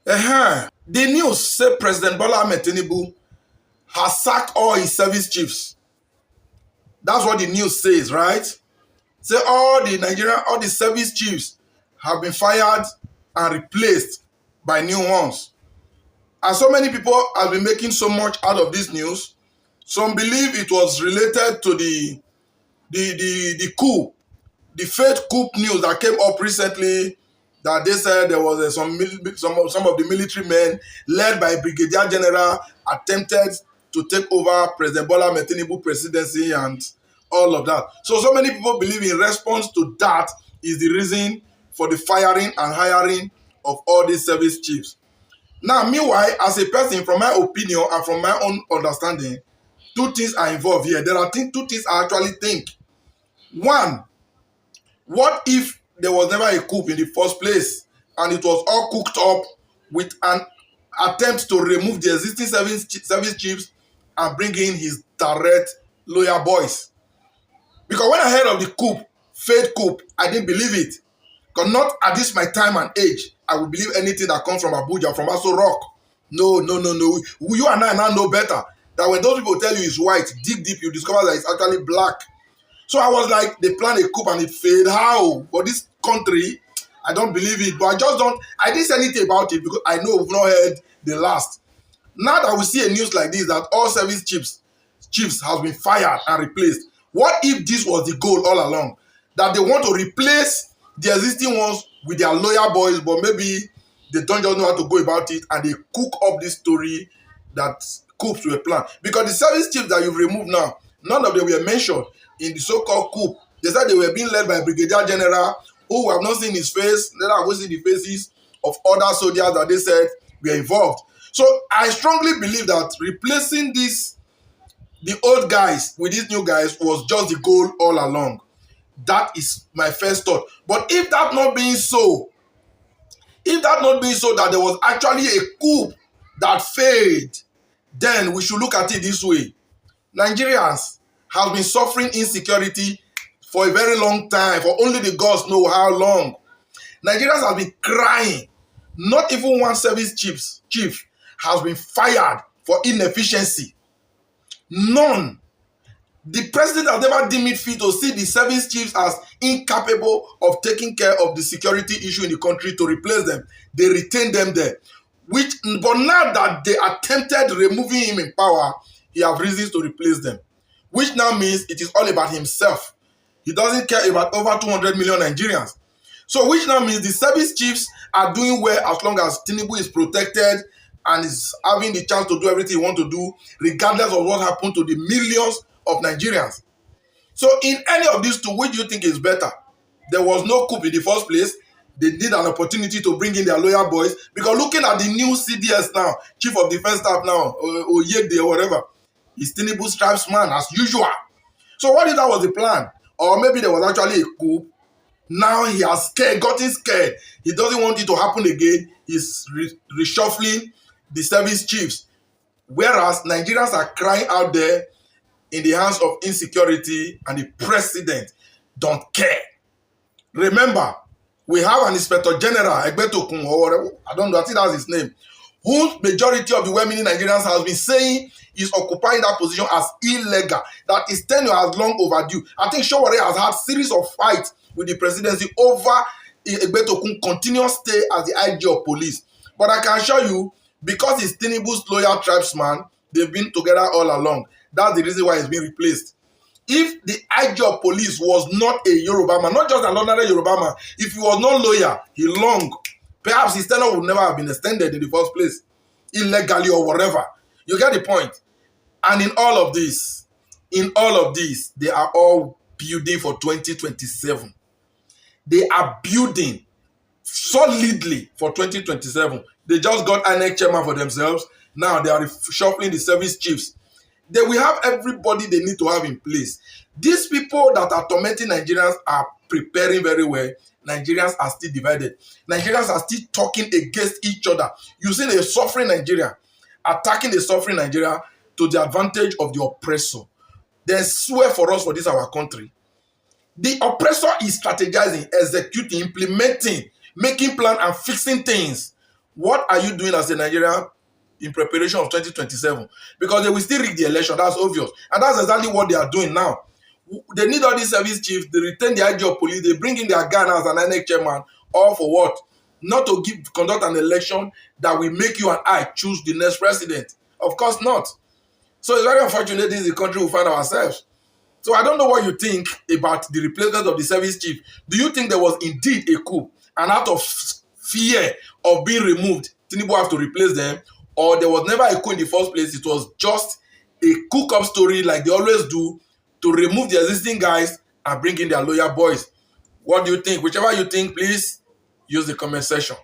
The news say President Bola Ahmed Tinubu has sacked all his service chiefs. That's what the news says, right? Say all the service chiefs have been fired and replaced by new ones. And so many people have been making so much out of this news. Some believe it was related to the coup, the fake coup news that came up recently, that they said there was some of the military men led by Brigadier General attempted to take over President Bola Ahmed Tinubu presidency and all of that. So many people believe in response to that is the reason for the firing and hiring of all these service chiefs. Now, meanwhile, as a person, from my opinion and from my own understanding, two things are involved here. There are two things I actually think. One, what if there was never a coup in the first place and it was all cooked up with an attempt to remove the existing service chiefs and bring in his direct loyal boys? Because when I heard of the coup, failed coup, I didn't believe it. Because not at this my time and age, I would believe anything that comes from Abuja, from Aso Rock. No. You and I now know better that when those people tell you it's white, dig deep, you discover that it's actually black. So I was like, they planned a coup and it failed. How? For this country, I don't believe it. But I didn't say anything about it because I know we've not heard the last. Now that we see a news like this, that all service chiefs have been fired and replaced, what if this was the goal all along? That they want to replace the existing ones with their loyal boys, but maybe they don't just know how to go about it and they cook up this story that coups were planned. Because the service chiefs that you've removed now, none of them were mentioned in the so-called coup. They said they were being led by a Brigadier General who we have not seen his face, neither have we seen the faces of other soldiers that they said were involved. So I strongly believe that replacing the old guys with these new guys was just the goal all along. That is my first thought. But if that not being so, that there was actually a coup that failed, then we should look at it this way. Nigerians have been suffering insecurity for a very long time, for only the gods know how long. Nigerians have been crying. Not even one service chief has been fired for inefficiency. None. The president has never deemed it fit to see the service chiefs as incapable of taking care of the security issue in the country to replace them. They retain them there. But now that they attempted removing him in power, he has reasons to replace them. Which now means it is all about himself. He doesn't care about over 200 million Nigerians. So which now means the service chiefs are doing well as long as Tinubu is protected and is having the chance to do everything he wants to do, regardless of what happened to the millions of Nigerians. So in any of these two, which do you think is better? There was no coup in the first place. They need an opportunity to bring in their loyal boys. Because looking at the new CDS now, Chief of Defense Staff now, Oyede or whatever, is Tinubu's tribesman as usual. So what if that was the plan? Or maybe there was actually a coup. Now he has gotten scared. He doesn't want it to happen again. He's reshuffling the service chiefs. Whereas Nigerians are crying out there in the hands of insecurity and the president don't care. Remember, we have an Inspector General, Egbetokun, or whatever, I don't know, I think that's his name, whose majority of the well-meaning Nigerians has been saying is occupying that position as illegal, that his tenure has long overdue. I think Showore has had series of fights with the presidency over Egbetokun's continuous stay as the IG of police. But I can assure you, because he's Tinubu's loyal tribesman, they've been together all along. That's the reason why he's been replaced. If the IG of police was not a Yoruba man, not just an ordinary Yoruba man, if he was not loyal, he long, perhaps his tenure would never have been extended in the first place, illegally or whatever. You get the point? And in all of this, they are all building for 2027. They are building solidly for 2027. They just got INEC chairman for themselves. Now they are shuffling the service chiefs. They will have everybody they need to have in place. These people that are tormenting Nigerians are preparing very well. Nigerians are still divided. Nigerians are still talking against each other. You see the suffering Nigeria attacking the suffering Nigeria to the advantage of the oppressor. They swear for us for this our country. The oppressor is strategizing, executing, implementing, making plans and fixing things, What are you doing as a Nigerian in preparation of 2027? Because they will still rig the election, that's obvious. And that's exactly what they are doing now. They need all these service chiefs, they retain the IG of police, they bring in their Ghana as an INEC chairman, all for what? Not to conduct an election that will make you and I choose the next president. Of course not. So it's very unfortunate this is the country we find ourselves. So I don't know what you think about the replacement of the service chief. Do you think there was indeed a coup, and out of fear of being removed, Tinubu have to replace them, or there was never a coup in the first place? It was just a cook-up story like they always do to remove the existing guys and bring in their loyal boys. What do you think? Whichever you think, please use the comment section.